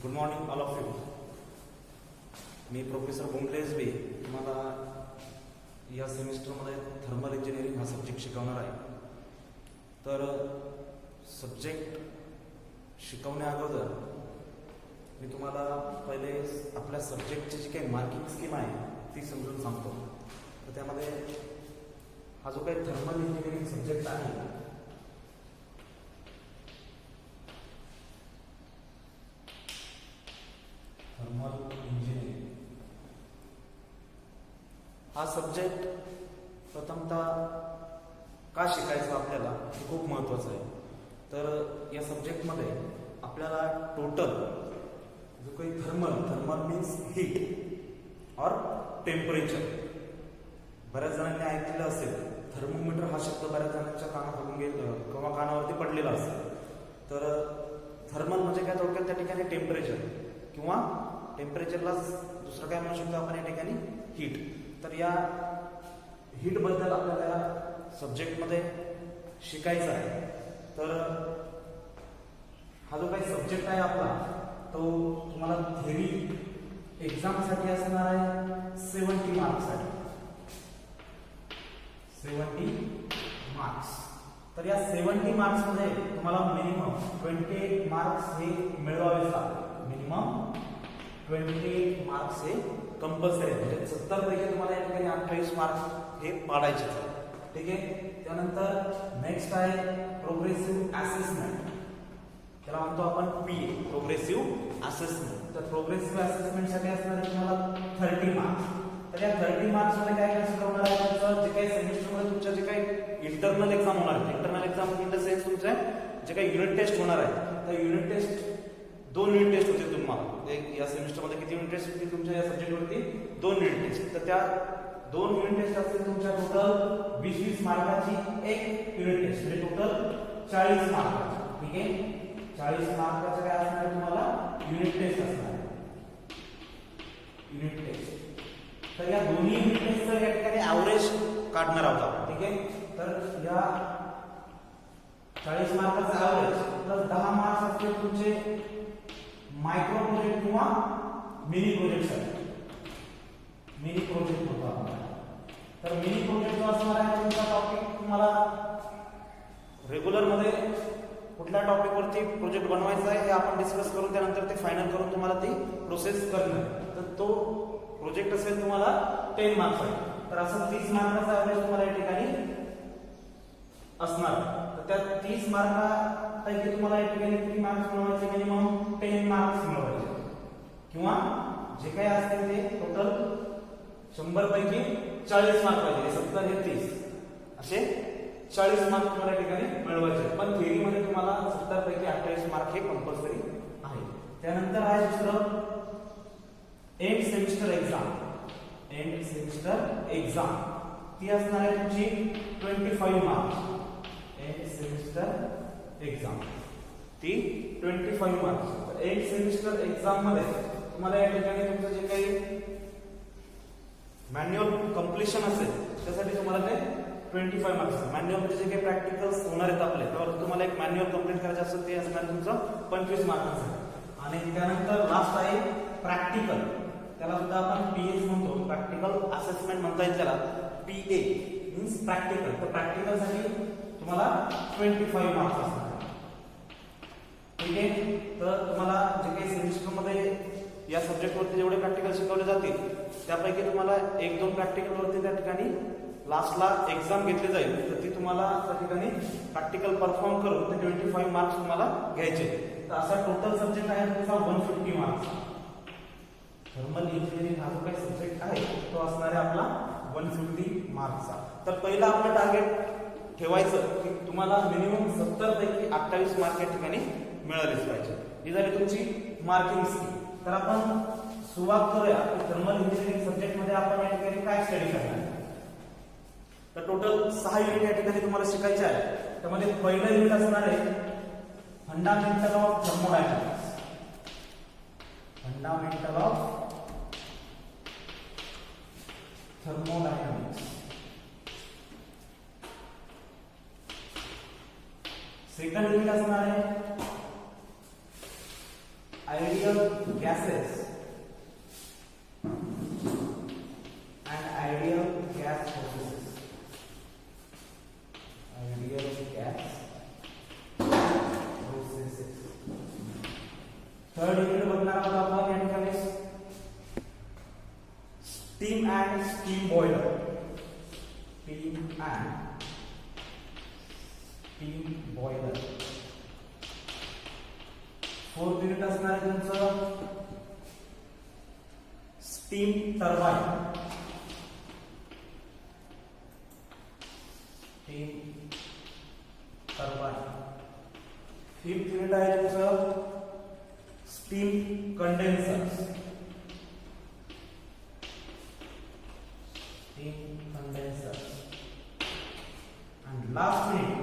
Good morning all of you. मी professor Bumles B तुम्हाला या सेमिस्टरमध्ये थर्मल इंजिनिअरिंग हा सब्जेक्ट शिकवणार आहे. तर सब्जेक्ट शिकवण्या अगोदर मी तुम्हाला पहिले आपल्या सब्जेक्टची जी काही मार्किंग स्कीम आहे ती समजून सांगतो. तर त्यामध्ये हा जो काही थर्मल इंजिनिअरिंग सब्जेक्ट आहे थर्मल इंजिनिअरिंग हा सब्जेक्ट प्रथमतः का शिकायचा आपल्याला हे खूप महत्त्वाचं आहे. तर या सब्जेक्टमध्ये आपल्याला टोटल जो काही थर्मल मीन्स हीट और टेम्परेचर, बऱ्याच जणांनी ऐकलेलं असेल. थर्मोमीटर हा शब्द बऱ्याच जणांच्या कानाखालून किंवा कानावरती पडलेला असेल. तर थर्मल म्हणजे काय, थोडक्यात त्या ठिकाणी टेम्परेचर किंवा टेम्परेचरला दुसरं काय म्हणू शकतो आपण या ठिकाणी हीट. तर या हीट बद्दल आपल्याला सब्जेक्टमध्ये शिकायचं आहे. तर हा जो काही सब्जेक्ट आहे आपला तो तुम्हाला थेरी एक्झामसाठी असणार आहे 70 मार्क्ससाठी. 70 मार्क्स. तर या 70 मार्क्समध्ये तुम्हाला मिनिमम 28 मार्क्स हे मिळवावेच लागतात. मिनिमम 28 मार्क्स हे कंपल्सरी आहे. म्हणजे 70 पैकी तुम्हाला या ठिकाणी 28 मार्क्स हे पाडायचे. ठीक आहे. त्यानंतर नेक्स्ट आहे प्रोग्रेसिव्ह असेसमेंट. त्याला म्हणतो आपण पीए, प्रोग्रेसिव्ह असेसमेंट. तर प्रोग्रेसिव्ह असेसमेंटसाठी असणार आहे तुम्हाला 30 मार्क्स. तर या 30 मार्क्स मध्ये काय कन्सिडर होणार आहे, तुमचं जे काही सेमिस्टरमध्ये तुमच्या जे काही इंटरनल एक्झाम होणार आहे, internal exam in the sense तुमचे जे काही युनिट टेस्ट होणार आहे, तर युनिट टेस्ट 2 युनिट टेस्ट होते तुम्हाला. या सेमिस्टरमध्ये किती युनिट टेस्ट होती तुमच्या या सब्जेक्टवरती? 2 युनिट टेस्ट. तर त्या 2 युनिट टेस्ट असतील तुमच्या टोटल 20 मार्काची एक युनिट टेस्ट, म्हणजे टोटल 40 मार्काची. ठीक आहे. 40 मार्काचं काय असणार आहे तुम्हाला युनिट टेस्ट असणार आहे. Unit test. तर या दोन्ही युनिट टेस्टचं या ठिकाणी ऍव्हरेज काढणार आहोत आपण. ठीक आहे. तर या 40 मार्काचा ऍव्हरेज प्लस 10 मार्क्स असतील तुमचे मायक्रो प्रोजेक्ट किंवा मिनी प्रोजेक्टसाठी. मिनी प्रोजेक्ट होता. तर मिनी प्रोजेक्ट जो असणार आहे तुमचा टॉपिक तुम्हाला रेग्युलर मध्ये कुठल्या टॉपिकवरती प्रोजेक्ट बनवायचा आहे हे आपण डिस्कस करून त्यानंतर ते फायनल करून तुम्हाला ती प्रोसेस करणार. तर तो प्रोजेक्ट असेल तुम्हाला 10 मार्क्स आहे. तर असं 30 मार्काचा ऍव्हरेज तुम्हाला या ठिकाणी असणार. तर त्या 30 मार्कापैकी तुम्हाला या ठिकाणी किती मार्क्स मिळवायचे? मिनिमम 10 मार्क्स मिळवायचे. किंवा जे काही असतील ते टोटल 100 पैकी 40 मार्क पाहिजे. 70 हे 30 असे 40 मार्क तुम्हाला या ठिकाणी मिळवायचे. पण थेअरीमध्ये तुम्हाला 70 पैकी 28 मार्क हे कंपल्सरी आहे. त्यानंतर आहे दुसरं end semester exam. End semester exam ती असणार आहे तुमची 25 मार्क्स. एंड सेमिस्टर एक्झाम ती 25 मार्क्स. एंड सेमिस्टर एक्झाम मध्ये तुम्हाला या ठिकाणी तुमचं जे काही मॅन्युअल कम्प्लिशन असेल त्यासाठी तुम्हाला ते 25 मार्क्स. मॅन्युअल म्हणजे जे काही प्रॅक्टिकल्स होणार आहेत आपले, त्यावर तुम्हाला एक मॅन्युअल कम्प्लीट करायचं असेल ते असणार तुमचं 25 मार्कांचं. आणि त्यानंतर लास्ट आहे प्रॅक्टिकल. त्याला सुद्धा आपण पीए म्हणतो, प्रॅक्टिकल असेसमेंट म्हणता येईल त्याला. PA means practical. तर प्रॅक्टिकल साठी तुम्हाला 25 मार्क्स असणार. ठीक आहे. तर तुम्हाला जे काही सेमिस्टरमध्ये या सब्जेक्टवरती जेवढे प्रॅक्टिकल शिकवले जातील त्यापैकी तुम्हाला 1-2 प्रॅक्टिकल वरती त्या ठिकाणी लास्टला एक्झाम घेतली जाईल. तर ती तुम्हाला त्या ठिकाणी प्रॅक्टिकल परफॉर्म करून ते 25 मार्क्स तुम्हाला घ्यायचे. तर असा टोटल सब्जेक्ट आहे तुमचा 150 मार्क्स. थर्मल इंजिनिअरिंग हा जो काही सब्जेक्ट आहे तो असणार आहे आपला 150 मार्क्सचा. तर पहिला आपलं टार्गेट ठेवायचं की तुम्हाला मिनिमम 70 पैकी 28 मार्क या ठिकाणी मिळालेच पाहिजे. ही झाली तुमची मार्किंग स्कीम. तर आपण सुरुवात करूया की थर्मल इंजिनिअरिंग सब्जेक्ट मध्ये आपण या ठिकाणी काय स्टडी करणार. तर टोटल 6 युनिट या ठिकाणी तुम्हाला शिकायचे आहे. त्यामध्ये पहिलं युनिट असणार आहे fundamental of thermodynamics. Fundamental of thermodynamics. Second unit असणार आहे ideal gases and ideal gas processes. Ideal gas processes. Third unit बघणार आहोत आपण या ठिकाणी steam and steam boiler. Steam and steam boiler. Fourth unit असणार आहे तुमचं steam turbine. Steam turbine. Fifth unit आहे तुमचं steam कंडेन्सर्स. Steam कंडेन्सर्स. and last unit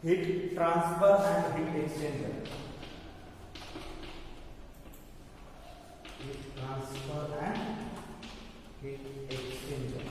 heat transfer and heat exchanger. Heat transfer and heat exchanger.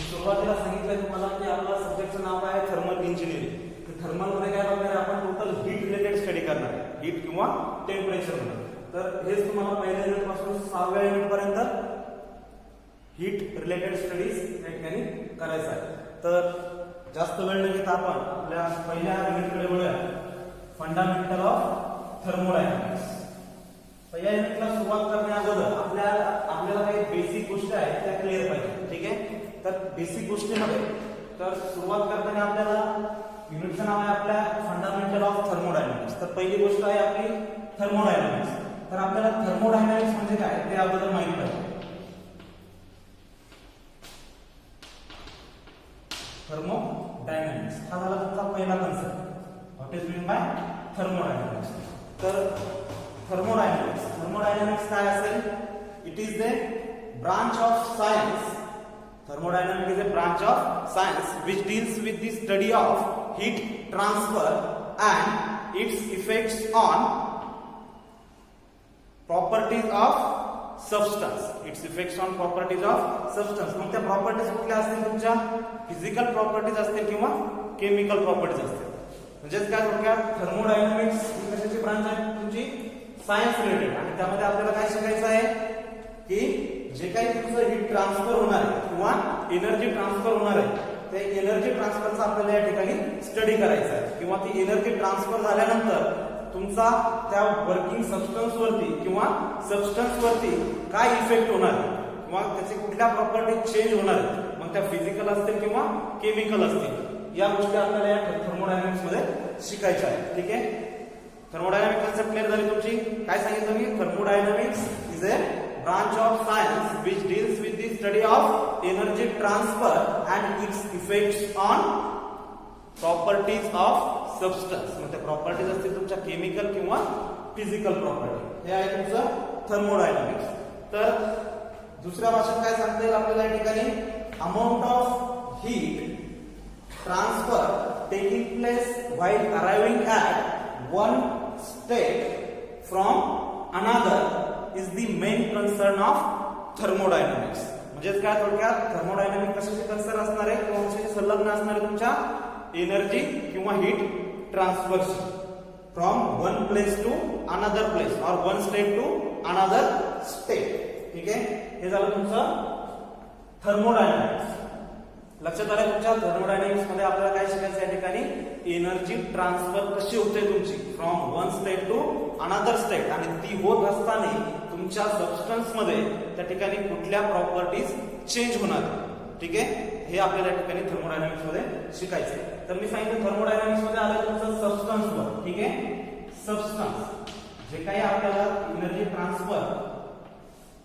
सुरुवातीला सांगितलं तुम्हाला की आपला सब्जेक्टचं नाव आहे थर्मल इंजिनिअरिंग. थर्मल मध्ये काय बघणार आहे आपण टोटल हीट रिलेटेड स्टडी करणार आहे. हीट किंवा टेम्परेचर मध्ये. तर हेच तुम्हाला पहिल्या युनिट पासून 6व्या युनिट पर्यंत हीट रिलेटेड स्टडीज या ठिकाणी करायचं आहे. तर जास्त वेळ न घेता आपण आपल्या पहिल्या युनिटकडे वळूया. Fundamental of thermodynamics. पहिल्या युनिटला सुरुवात करण्या अगोदर आपल्याला काही बेसिक गोष्टी आहेत त्या क्लिअर पाहिजे. ठीक आहे. तर बेसिक गोष्टीमध्ये तर सुरुवात करताना आपल्याला युनिटचं नाव आहे आपल्या फंडामेंटल ऑफ थर्मोडायनामिक्स. तर पहिली गोष्ट आहे आपली थर्मोडायनामिक्स. तर आपल्याला थर्मोडायनामिक्स म्हणजे काय ते अगोदर माहिती पाहिजे. थर्मोडायनामिक्स हा झाला तुमचा पहिला concept. What is mean bye thermodynamics. तर थर्मोडायनामिक्स काय असेल? It is the branch of science. Thermodynamics is a branch of science which deals with the study of heat transfer and its effects on properties of substance. Its effects on properties of substance. मग त्या properties कुठल्या असतील? तुमच्या physical properties असतील किंवा chemical properties असतील. म्हणजे काय थोडक्यात थर्मोडायनामिक्स ही कशाची ब्रांच आहे? तुमची सायन्स रिलेटेड. आणि त्यामध्ये आपल्याला काय शिकायचं आहे की जे काही तुमचं हीट ट्रान्सफर होणार आहे किंवा एनर्जी ट्रान्सफर होणार आहे ते एनर्जी ट्रान्सफरचा आपल्याला या ठिकाणी स्टडी करायचा आहे. किंवा ती एनर्जी ट्रान्सफर झाल्यानंतर तुमचा त्या वर्किंग सबस्टन्स वरती किंवा सबस्टन्स वरती काय इफेक्ट होणार आहे किंवा त्याचे कुठल्या प्रॉपर्टी चेंज होणार आहेत. मग त्या फिजिकल असतील किंवा केमिकल असतील या गोष्टी आपल्याला या थर्मोडायनामिक्स मध्ये शिकायच्या आहेत. ठीक आहे. थर्मोडायनामिक कन्सेप्ट क्लिअर झाली तुमची. काय सांगितलं मी? Thermodynamics is a branch of science which deals with the study of energy transfer and its effects on properties of substance. म्हणजे प्रॉपर्टीज असतील तुमच्या केमिकल किंवा फिजिकल प्रॉपर्टी. हे आहे तुमचं थर्मोडायनामिक्स. तर दुसऱ्या भाषेत काय सांगता येईल आपल्याला या ठिकाणी? Amount of heat transfer taking place while arriving at one state from another is the main concern of thermodynamics. म्हणजे काय थोडक्यात थर्मोडायनामिक कशाची कन्सर्न असणार आहे किंवा कशाची संलग्न असणार आहे? तुमच्या एनर्जी किंवा heat transfer from one place to another place और one state to another state. ठीक आहे. हे झालं तुमचं थर्मोडायनामिक्स. लक्षात आलं तुमच्या थर्मोडायनामिक्स मध्ये आपल्याला काय शिकायचं या ठिकाणी? एनर्जी ट्रान्सफर कशी होते तुमची from one state to another state आणि ती होत असताना तुमच्या सबस्टन्स मध्ये त्या ठिकाणी कुठल्या प्रॉपर्टीज चेंज होणार. ठीक आहे. हे आपल्याला या ठिकाणी थर्मोडायनामिक्स मध्ये शिकायचं आहे. तर मी सांगितलं थर्मोडायनामिक्स मध्ये आलं तुमचं सबस्टन्स वर. ठीक आहे. सबस्टन्स जे काही आपल्याला एनर्जी ट्रान्सफर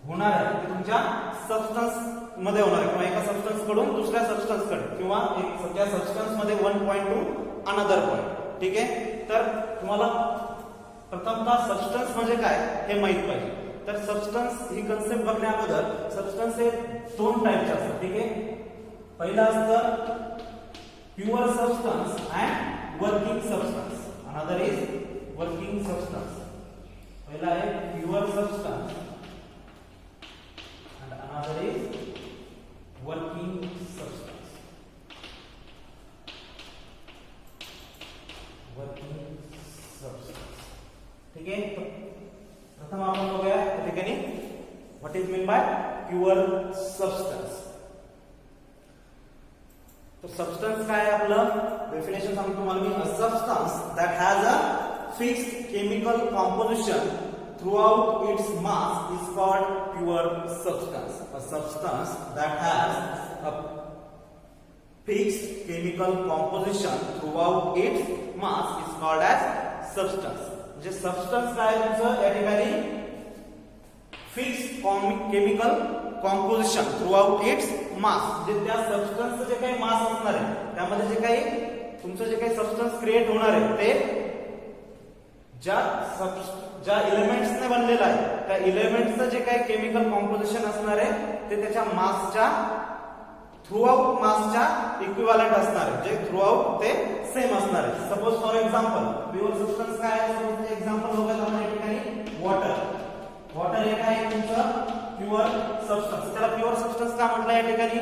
होणार आहे ते तुमच्या सबस्टन्स मध्ये होणार आहे किंवा एका सबस्टन्स कडून दुसऱ्या सबस्टन्स कडे किंवा त्या सबस्टन्स मध्ये one point two another point. ठीक आहे. तर तुम्हाला प्रथमतः सबस्टन्स म्हणजे काय हे माहित पाहिजे. तर सबस्टन्स ही कन्सेप्ट बघण्या अगोदर सबस्टन्स हे दोन टाइपचे असतात. ठीक आहे. पहिला असतं pure substance and working substance. Another is working substance. पहिला आहे pure substance and another is working substance. आहे. प्रथम आपण बघूया त्या ठिकाणी what is mean by pure substance. तर सबस्टन्स काय आहे आपलं डेफिनेशन सांगतो तुम्हाला मी. A substance that has a fixed chemical composition throughout its mass is called pure substance. A substance that has a fixed chemical composition throughout its mass is called as substance. म्हणजे substance काय तुमचं या ठिकाणी fixed chemical composition throughout its mass. म्हणजे त्या सबस्टन्सचं जे काही मास असणार आहे त्यामध्ये जे काही तुमचं जे काही सबस्टन्स क्रिएट होणार आहे ते ज्या एलिमेंट्सने बनलेला आहे त्या एलिमेंट्सचं जे काही केमिकल कॉम्पोजिशन असणार आहे ते त्याच्या मासच्या थ्रूआउट मासच्या इक्विव्हॅलंट असणार आहे. जे थ्रूआउट ते सेम असणार आहे. Suppose for example pure substance काय आहे. सपोज एक्झाम्पल बघायला आपण या ठिकाणी वॉटर. वॉटर हे काय तुमचं प्युअर सबस्टन्स. त्याला प्युअर सबस्टन्स का म्हटलं या ठिकाणी.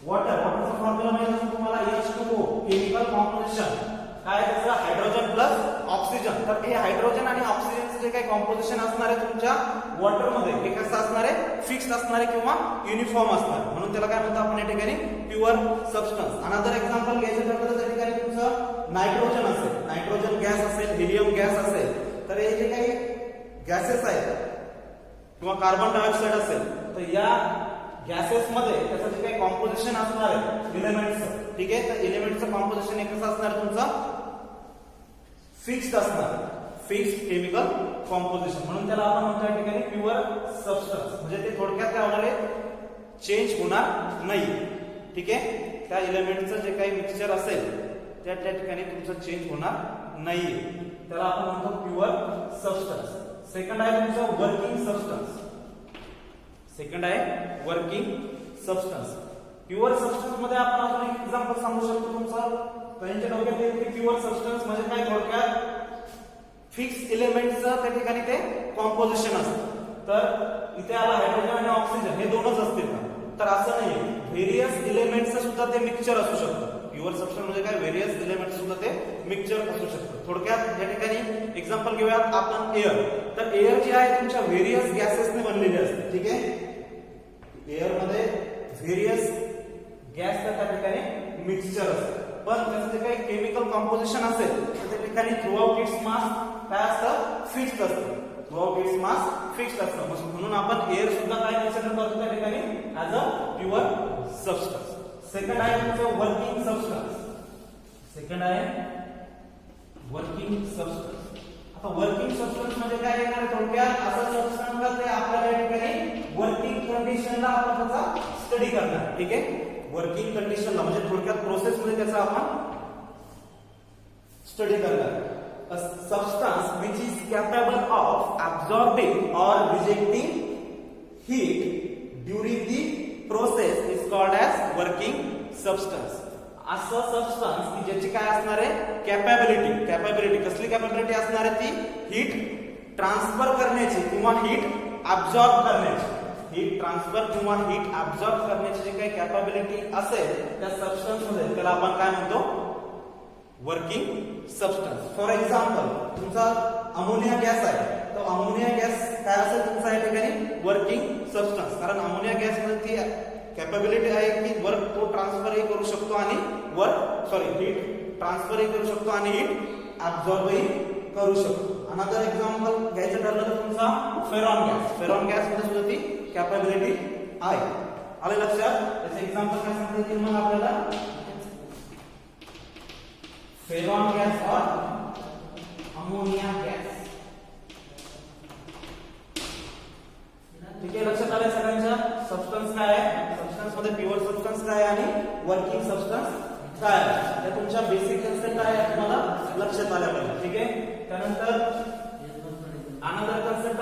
वॉटरचा फॉर्म्युला माहिती असेल तुम्हाला H2O केमिकल कॉम्पोजिशन काय त्याचं हायड्रोजन प्लस ऑक्सिजन. तर हे हायड्रोजन आणि ऑक्सिजनचं जे काही कॉम्पोजिशन असणार आहे तुमच्या वॉटर मध्ये हे कसं असणार आहे फिक्स्ड असणार आहे किंवा युनिफॉर्म असणार आहे. म्हणून त्याला काय म्हणतो आपण या ठिकाणी प्युअर सबस्टन्स. अनदर एक्झाम्पल घ्यायचं ठरलं तर त्या ठिकाणी तुमचं नायट्रोजन असेल, नायट्रोजन गॅस असेल, हिलियम गॅस असेल. तर हे जे काही गॅसेस आहेत किंवा कार्बन डायऑक्साइड असेल तर या गॅसेस मध्ये त्याचं जे काही कॉम्पोजिशन असणार आहे एलिमेंट्सचं ठीक आहे. तर एलिमेंटचं कॉम्पोजिशन हे कसं असणार तुमचं फिक्स्ड असणार. फिक्स्ड केमिकल कॉम्पोजिशन म्हणून त्याला आपण म्हणतो या ठिकाणी प्युअर सबस्टन्स. म्हणजे ते थोडक्यात काय होणार आहे चेंज होणार नाही. ठीक आहे. त्या एलिमेंटचं जे काही मिक्सचर असेल त्या ठिकाणी तुमचं चेंज होणार नाही. त्याला आपण म्हणतो प्युअर सबस्टन्स. सेकंड आहे तुमचं वर्किंग सबस्टन्स. सेकंड आहे वर्किंग सबस्टन्स. प्युअर सबस्टन्स मध्ये आपण अजून एक एक्झाम्पल सांगू शकतो तुमचं. त्यांच्या डोक्यात येईल की प्युअर सबस्टन्स म्हणजे काय थोडक्यात फिक्स एलिमेंटचं त्या ठिकाणी ते कॉम्पोजिशन असतं. तर इथे आला हायड्रोजन आणि ऑक्सिजन हे दोनच असतील का. तर असं नाहीये. व्हेरियस एलिमेंट्सचं सुद्धा ते मिक्सचर असू शकतं. प्युअर सबस्टन्स म्हणजे काय व्हेरियस एलिमेंट्स सुद्धा ते मिक्सचर असू शकतं. थोडक्यात या ठिकाणी एक्झाम्पल घेऊयात आपण एअर. तर एअर जी आहे तुमच्या व्हेरियस गॅसेसने बनलेली असते. ठीक आहे. एअर मध्ये व्हेरियस गॅस त्या ठिकाणी मिक्सचर असते. पण त्याचं जे काही केमिकल कॉम्पोजिशन असेल तर त्या ठिकाणी थ्रूआउट इट्स मास काय असतं फिक्स्ड असतं. थ्रूआउट इट्स मास फिक्स्ड असतं. म्हणून आपण एअर सुद्धा काय कन्सिडर करतो त्या ठिकाणी as a pure substance. Second आहे तुमचं वर्किंग सबस्टन्स. सेकंड आहे वर्किंग सबस्टन्स. आता वर्किंग सबस्टन्स म्हणजे काय येणार थोडक्यात असं सबस्टन्स का ते आपल्याला या ठिकाणी वर्किंग कंडिशनला आपण त्याचा स्टडी करणार. ठीक आहे. वर्किंग कंडिशनला म्हणजे थोडक्यात प्रोसेस मध्ये त्याचा आपण स्टडी करणार. A substance which is capable of absorbing or rejecting heat during the process is called as working substance. असं सबस्टन्स की ज्याची काय असणार आहे कॅपॅबिलिटी कसली कॅपॅबिलिटी असणार आहे ती हीट ट्रान्सफर करण्याची किंवा हीट ऍब्सॉर्ब करण्याची. हीट ट्रान्सफर किंवा हीट ऍब्सॉर्ब करण्याची जी काही कॅपॅबिलिटी असेल त्या सबस्टन्स मध्ये त्याला आपण काय म्हणतो वर्किंग सबस्टन्स. फॉर एक्झाम्पल तुमचा अमोनिया गॅस आहे. तो अमोनिया गॅस काय असेल तुमचा या ठिकाणी वर्किंग सबस्टन्स. कारण अमोनिया गॅस मध्ये ती कॅपॅबिलिटी आहे की वर्क तो ट्रान्सफरही करू शकतो आणि हीट ट्रान्सफरही करू शकतो आणि हीट ऍब्सॉर्बही करू शकतो. अनदर एक्झाम्पल घ्यायचं ठरलं तर तुमचा फेरॉन गॅस. फेरॉन गॅस मध्ये सुद्धा ती कॅपॅबिलिटी आहे. आले लक्षात. त्याचे एक्झाम्पल काय सांगता येतील मग आपल्याला फेरॉन गॅस और अमोनिया गॅस. ठीक आहे. लक्षात आलं सगळ्यांच्या. सबस्टन्स काय आहे सबस्टन्स मध्ये प्युअर सबस्टन्स काय आहे आणि वर्किंग सबस्टन्स काय आहे त्या तुमच्या बेसिक कन्सेप्ट काय आहे तुम्हाला लक्षात आल्या पाहिजे. ठीक आहे. त्यानंतर अनदर कन्सेप्ट